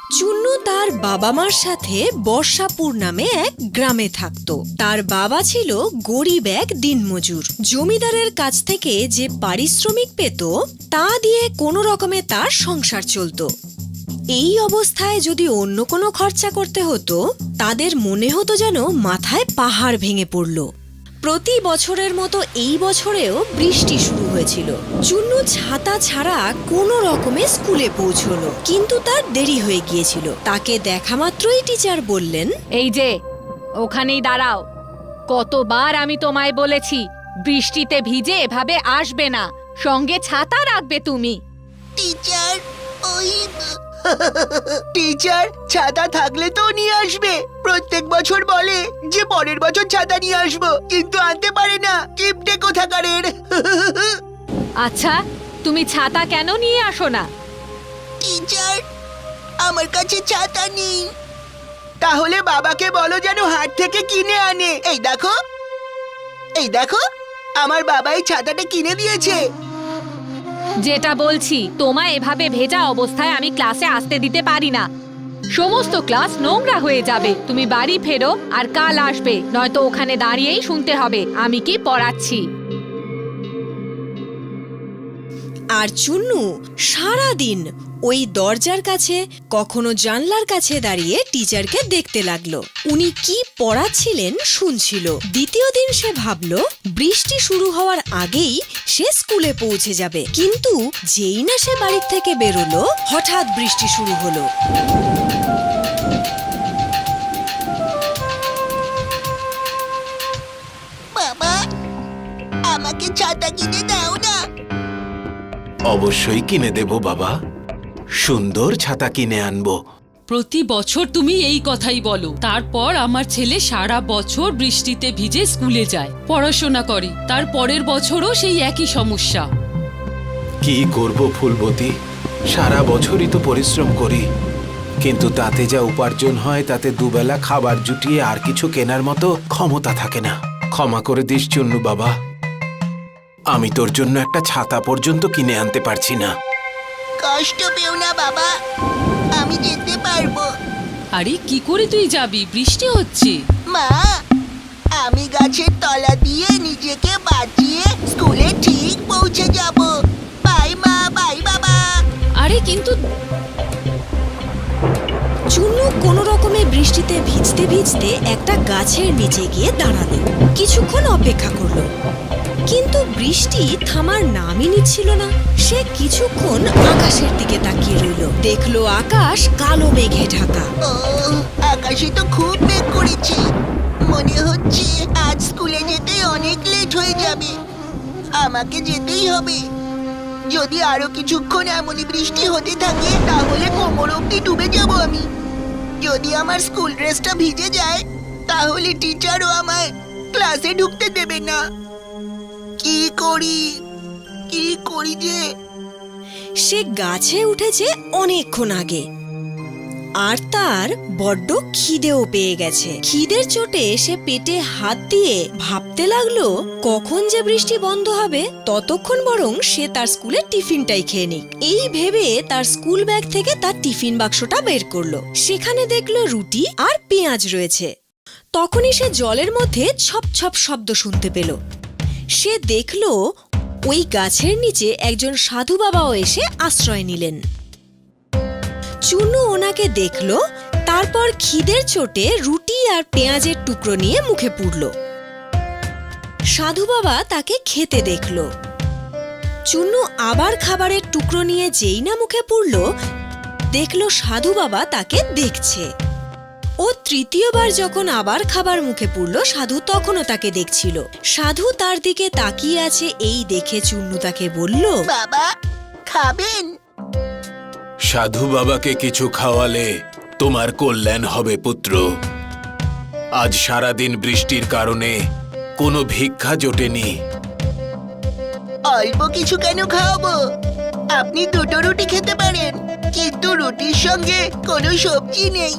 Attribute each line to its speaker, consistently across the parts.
Speaker 1: চুন্নু তার বাবা মার সাথে বর্ষাপুর নামে এক গ্রামে থাকতো। তার বাবা ছিল গরিব এক দিনমজুর। জমিদারের কাছ থেকে যে পারিশ্রমিক পেত তা দিয়ে কোনো রকমে তার সংসার চলত। এই অবস্থায় যদি অন্য কোনো খরচা করতে হতো তাদের মনে হতো যেন মাথায় পাহাড় ভেঙে পড়ল। প্রতি বছরের মতো এই বছরেও বৃষ্টি শুরু হয়েছিল। চুন্নু ছাতা ছাড়া কোনো রকমে স্কুলে পৌঁছলো, কিন্তু তার দেরি হয়ে গিয়েছিল। তাকে দেখা মাত্রই টিচার বললেন,
Speaker 2: এই যে ওখানেই দাঁড়াও। কতবার আমি তোমায় বলেছি বৃষ্টিতে ভিজে এভাবে আসবে না, সঙ্গে ছাতা রাখবে তুমি।
Speaker 3: টিচার, ওই টিচার ছাতা থাকলে তো নিয়ে আসবে। প্রত্যেক বছর বলে যে পরের বছর ছাতা নিয়ে আসবো, কিন্তু আনতে পারে না। কিপটে কোথাকারের।
Speaker 2: আচ্ছা, তুমি ছাতা কেন নিয়ে আসো না?
Speaker 3: টিচার, আমার কাছে ছাতা নেই। তাহলে বাবাকে বলো যেন হাট থেকে কিনে আনে। এই দেখো, এই দেখো, আমার বাবা এই ছাতাটা কিনে দিয়েছে।
Speaker 2: যেটা বলছি, তোমায় এভাবে ভেজা অবস্থায় আমি ক্লাসে আসতে দিতে পারি না। সমস্ত ক্লাস নোংরা হয়ে যাবে। তুমি বাড়ি ফেরো আর কাল আসবে, নয়তো ওখানে দাঁড়িয়েই শুনতে হবে আমি কি পড়াচ্ছি।
Speaker 1: আর চুন্নু সারাদিন ওই দরজার কাছে, কখনো জানলার কাছে দাঁড়িয়ে টিচারকে দেখতে লাগলো। উনি কি পড়াচ্ছিলেন শুনছিল। দ্বিতীয় দিন সে ভাবলো বৃষ্টি শুরু হওয়ার আগেই সে স্কুলে পৌঁছে যাবে, কিন্তু যেই না সে বাড়ির থেকে বেরোলো হঠাৎ বৃষ্টি শুরু হলো।
Speaker 3: বাবা, আমাকে ছাতা কিনে দাও না।
Speaker 4: অবশ্যই কিনে দেব বাবা, সুন্দর ছাতা কিনে আনবো।
Speaker 5: প্রতি বছর তুমি এই কথাই বলো। তারপর আমার ছেলে সারা বছর বৃষ্টিতে ভিজে স্কুলে যায়, পড়াশোনা করে, তার পরের বছরও সেই একই সমস্যা।
Speaker 4: কি করব ফুলবতী, সারা বছরই তো পরিশ্রম করি, কিন্তু তাতে যা উপার্জন হয় তাতে দুবেলা খাবার জুটিয়ে আর কিছু কেনার মতো ক্ষমতা থাকে না। ক্ষমা করে দিস চুন্নু বাবা, আমি তোর জন্য একটা ছাতা পর্যন্ত কিনে আনতে পারছি না।
Speaker 3: কষ্ট পেও না বাবা, আমি যেতে পারবো।
Speaker 5: আরে কি করে তুই যাবি? বৃষ্টি হচ্ছে।
Speaker 3: মা, আমি গাছের তলা দিয়ে নিজেকে বাঁচিয়ে স্কুলে ঠিক পৌঁছে যাব। বাই মা, বাই বাবা।
Speaker 5: আরে কিন্তু
Speaker 1: চুন্নু কোনো রকমে বৃষ্টিতে ভিজতে ভিজতে একটা গাছের নিচে গিয়ে দাঁড়ালো। কিছুক্ষণ অপেক্ষা করলো, কিন্তু বৃষ্টি থামার নামই নিচ্ছিল না। সে কিছুক্ষণ আকাশের দিকে তাকিয়ে রইল। দেখলো আকাশ কালো মেঘে ঢাকা।
Speaker 3: ও, আকাশে তো খুব মেঘ করেছে। মনে হচ্ছে আজ স্কুলে যেতে অনেক লেট হয়ে যাবে। আমাকে যেতেই হবে। যদি আরো কিছুক্ষণ এমনই বৃষ্টি হতে থাকে তাহলে কোমর অবধি ডুবে যাব আমি। যদি আমার স্কুল ড্রেসটা ভিজে যায় তাহলে টিচারও আমায় ক্লাসে ঢুকতে দেবে না। কি করি, কি করি যে?
Speaker 1: সে গাছে উঠেছে অনেকক্ষণ আগে, আর তার বড্ড খিদেও পেয়ে গেছে। খিদের চোটে সে পেটে হাত দিয়ে ভাবতে লাগলো কখন যে বৃষ্টি বন্ধ হবে, ততক্ষণ বরং সে তার স্কুলের টিফিনটাই খেয়ে নিক। এই ভেবে তার স্কুল ব্যাগ থেকে তার টিফিন বাক্সটা বের করলো। সেখানে দেখলো রুটি আর পেঁয়াজ রয়েছে। তখনই সে জলের মধ্যে ছপ ছপ শব্দ শুনতে পেল। সে দেখলো ওই গাছের নিচে একজন সাধু বাবাও এসে আশ্রয় নিলেন। চুন্নু ওনাকে দেখল, তারপর খিদের চোটে রুটি আর পেঁয়াজের টুকরো নিয়ে মুখে পুরল। সাধু বাবা তাকে খেতে দেখল। চুন্নু আবার খাবারের টুকরো নিয়ে যেই না মুখে পুরল, দেখল সাধু বাবা তাকে দেখছে। ও তৃতীয়বার যখন আবার খাবার মুখে পুরল, সাধু তখনও তাকে দেখছিল। সাধু তার দিকে তাকিয়ে আছে এই দেখে চুন্নু তাকে বলল,
Speaker 3: বাবা, খাবেন?
Speaker 4: সাধু বাবাকে কিছু খাওয়ালে তোমার কল্যাণ হবে পুত্র। আজ সারাদিন বৃষ্টির কারণে কোনো ভিক্ষা জোটেনি।
Speaker 3: অল্প কিছু কেন খাওয়াবো? আপনি দুটো রুটি খেতে পারেন, কিন্তু রুটির সঙ্গে কোনো সবজি নেই,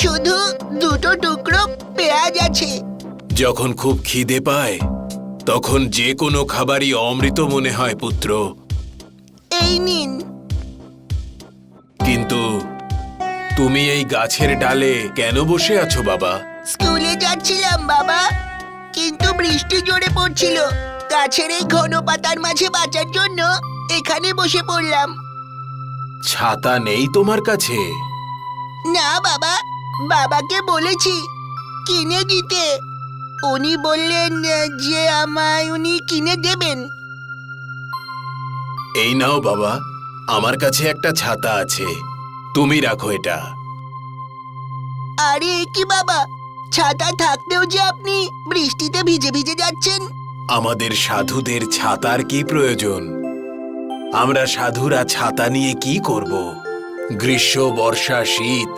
Speaker 3: শুধু দুটো টুকরো পেঁয়াজ আছে।
Speaker 4: যখন খুব খিদে পায় তখন যে কোনো খাবারই অমৃত মনে হয় পুত্র।
Speaker 3: এই নিন।
Speaker 4: কিন্তু তুমি এই গাছের ডালে কেন বসে আছো বাবা?
Speaker 3: স্কুলে যাচ্ছিলাম বাবা, কিন্তু বৃষ্টি জোরে পড়ছিল। গাছের এই ঘন পাতার মাঝে বাঁচার জন্য এখানে বসে পড়লাম।
Speaker 4: ছাতা নেই তোমার কাছে?
Speaker 3: না বাবা, বাবাকে বলেছি কিনে দিতে। উনি বললেন যে আমায় উনি কিনে দেবেন।
Speaker 4: এই নাও বাবা, আমার কাছে একটা ছাতা আছে, তুমি রাখো এটা।
Speaker 3: আরে এ কি বাবা, ছাতা থাকতেও যে আপনি বৃষ্টিতে ভিজে ভিজে যাচ্ছেন।
Speaker 4: আমাদের সাধুদের ছাতার কি প্রয়োজন? আমরা সাধুরা ছাতা নিয়ে কি করব? গ্রীষ্ম, বর্ষা, শীত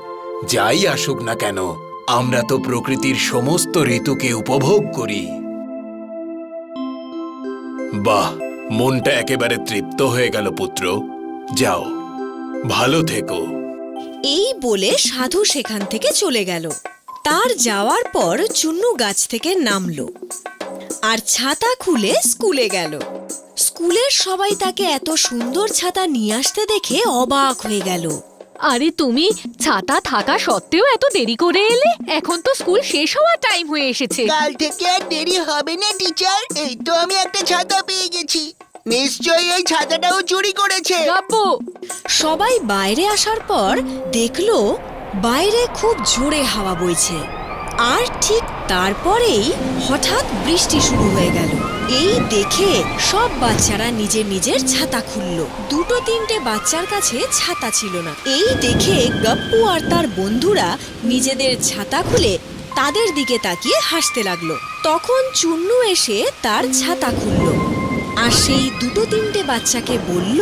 Speaker 4: যাই আসুক না কেন, আমরা তো প্রকৃতির সমস্ত ঋতুকে উপভোগ করি। বাহ, মনটা একেবারে তৃপ্ত হয়ে গেল পুত্র। যাও, ভালো থেকো।
Speaker 1: এই বলে সাধু সেখান থেকে চলে গেল। তার যাওয়ার পর চুন্নু গাছ থেকে নামলো আর ছাতা খুলে স্কুলে গেল। স্কুলের সবাই তাকে এত সুন্দর ছাতা নিয়ে আসতে দেখে অবাক হয়ে গেল।
Speaker 2: আরে তুমি ছাতা থাকা সত্ত্বেও এত দেরি করে এলে? এখন তো স্কুল শেষ হওয়ার টাইম হয়ে এসেছে।
Speaker 3: কাল থেকে আর দেরি হবে না টিচার। এই তো আমি একটা ছাতা পেয়ে গেছি। নিশ্চয়ই এই ছাতাটাও চুরি করেছে।
Speaker 2: গাব্বু,
Speaker 1: সবাই বাইরে আসার পর দেখলো বাইরে খুব জোরে হাওয়া বইছে। আর ঠিক তারপরেই হঠাৎ বৃষ্টি শুরু হয়ে গেল। এই দেখে সব বাচ্চারা নিজের নিজের ছাতা খুলল। দুটো তিনটে বাচ্চার কাছে ছাতা ছিল না। এই দেখে গপ্পু আর তার বন্ধুরা নিজেদের ছাতা খুলে তাদের দিকে তাকিয়ে হাসতে লাগলো। তখন চুন্নু এসে তার ছাতা খুলল আর সেই দুটো তিনটে বাচ্চাকে বলল,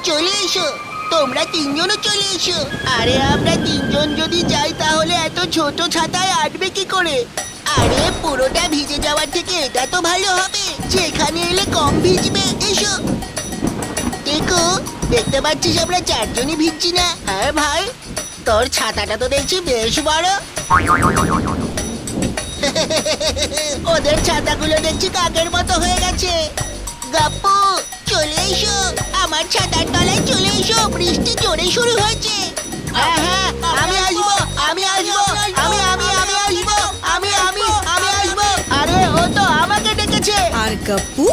Speaker 3: চলে এসো, তোমরা তিনজনও চলে এসো। আরে আমরা তিনজন যদি যাই তাহলে এত ছোট ছাতায় আটবে কি করে? আরে পুরোটা ভিজে যাওয়ার থেকে এটা তো ভালো হবে যে এখানে এলে কম ভিজবে। এসো। দেখো, দেখতে পাচ্ছিস আমরা চারজনই ভিজছি না? হ্যাঁ ভাই, তোর ছাতাটা তো দেখছি বেশ বড়। ওদের ছাতাগুলো দেখছি কাকের মতো হয়ে গেছে। গাপ্পু, চলে এসো, আমার ছাতার তলায় চলে এসো, বৃষ্টি জোরে শুরু হয়েছে। হ্যাঁ হ্যাঁ, আমি আসবো, আমি আসবো, আমি আমি আমি আসবো, আমি আমি আমি আসবো। আরে ও তো আমাকে ডেকেছে।
Speaker 1: আর গপ্পু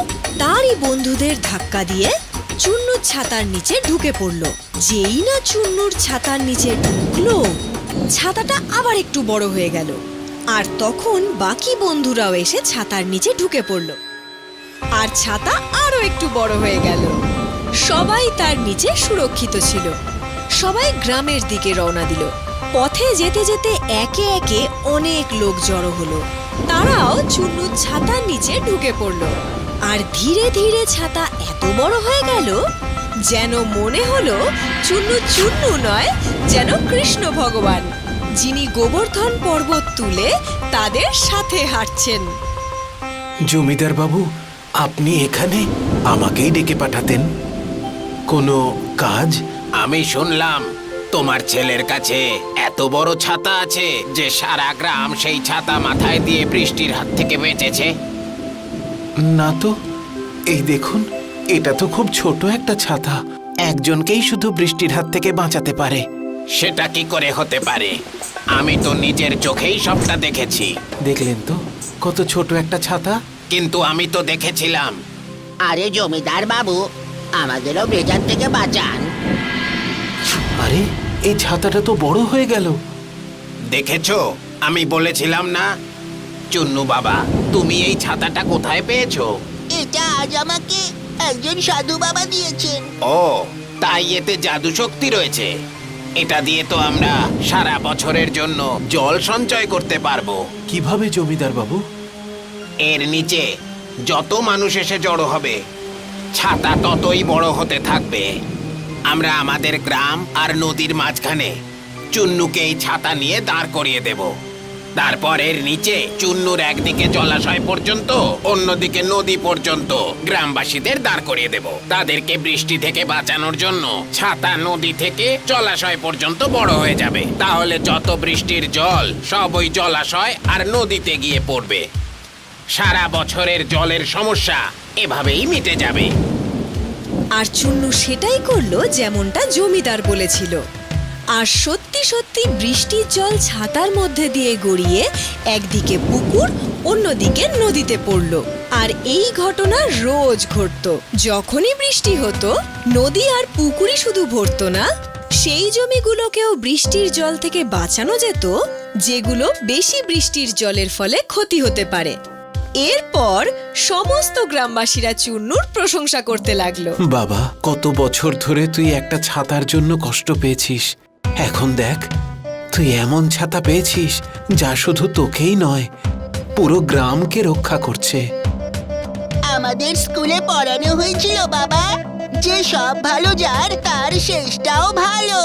Speaker 1: তারই বন্ধুদের ধাক্কা দিয়ে চুন্নুর ছাতার নিচে ঢুকে পড়ল। যেই না চুন্নুর ছাতার নিচে ঢুকলো, ছাতাটা আবার একটু বড় হয়ে গেল। আর তখন বাকি বন্ধুরাও এসে ছাতার নিচে ঢুকে পড়ল আর ছাতা আরো একটু বড় হয়ে গেল। সবাই তার নিচে সুরক্ষিত ছিল। সবাই গ্রামের দিকে রওনা দিল। পথে যেতে যেতে একে একে অনেক লোক জড়ো হলো। তারাও চুন্নুর ছাতার নিচে ঢুকে পড়ল। আর ধীরে ধীরে ছাতা এত বড় হয়ে গেল যেন মনে হলো চুন্নু চুন্নু নয়, যেন কৃষ্ণ ভগবান, যিনি গোবর্ধন পর্বত তুলে তাদের সাথে হাঁটছেন।
Speaker 4: জমিদার বাবু, আপনি এখানে আমাকেই ডেকে পাঠাতেন? কোনো কাজ? আমি শুনলাম তোমার ছেলের কাছে এত বড় ছাতা আছে যে সারা গ্রাম সেই ছাতা মাথায় দিয়ে বৃষ্টির হাত থেকে বেঁচেছে। না তো, এই দেখুন, এটা তো খুব ছোট একটা ছাতা। একজনকেই শুধু বৃষ্টির হাত থেকে বাঁচাতে পারে। সেটা কি করে হতে পারে? আমি তো নিজের চোখেই সবটা দেখেছি। দেখলেন তো কত ছোট একটা ছাতা? কিন্তু আমি তো দেখেছিলাম।
Speaker 3: আরে জমিদার বাবু, আমাদেরও বেজার থেকে বাঁচান।
Speaker 4: আরে, এই ছাতাটা তো বড় হয়ে গেল। দেখেছো, আমি বলেছিলাম না? চুন্নু বাবা, তুমি এই ছাতাটা কোথায় পেয়েছো?
Speaker 3: এটা আজ আমাকে একজন সাধু বাবা দিয়েছেন।
Speaker 4: ও, তাই এতে জাদু শক্তি রয়েছে। এটা দিয়ে তো আমরা সারা বছরের জন্য জল সঞ্চয় করতে পারবো। কিভাবে জমিদার বাবু? এর নিচে যত মানুষ এসে জড়ো হবে, ছাতা ততই বড় হতে থাকবে। আমরা আমাদের গ্রাম আর নদীর মাঝখানে চুন্নুকে এই ছাতা নিয়ে দাঁড় করিয়ে দেব। তারপর এর নিচে চুন্নুর একদিকে জলাশয় পর্যন্ত, অন্যদিকে নদী পর্যন্ত গ্রামবাসীদের দাঁড় করিয়ে দেব। তাদেরকে বৃষ্টি থেকে বাঁচানোর জন্য ছাতা নদী থেকে জলাশয় পর্যন্ত বড় হয়ে যাবে। তাহলে যত বৃষ্টির জল সব ওই জলাশয় আর নদীতে গিয়ে পড়বে। সারা বছরের জলের সমস্যা এভাবেই মিটে যাবে।
Speaker 1: আর চুন্নু সেটাই করলো যেমনটা জমিদার বলেছিল। আর সত্যি সত্যি বৃষ্টির জল ছাতার মধ্যে দিয়ে গড়িয়ে একদিকে পুকুর অন্যদিকে নদীতে পড়ল। আর এই ঘটনা রোজ ঘটতো। যখনই বৃষ্টি হতো নদী আর পুকুরই শুধু ভরতো না, সেই জমিগুলোকেও বৃষ্টির জল থেকে বাঁচানো যেত যেগুলো বেশি বৃষ্টির জলের ফলে ক্ষতি হতে পারে। এরপর সমস্ত গ্রামবাসীরা চুন্নুর প্রশংসা করতে লাগলো।
Speaker 4: বাবা, কত বছর ধরে তুই একটা ছাতার জন্য কষ্ট পেয়েছিস, এখন দেখ তুই এমন ছাতা পেয়েছিস যা শুধু তোকেই নয় পুরো গ্রামকে রক্ষা করছে।
Speaker 3: আমাদের স্কুলে পড়ানো হয়েছিল বাবা, যে সব ভালো যার তার শেষটাও ভালো।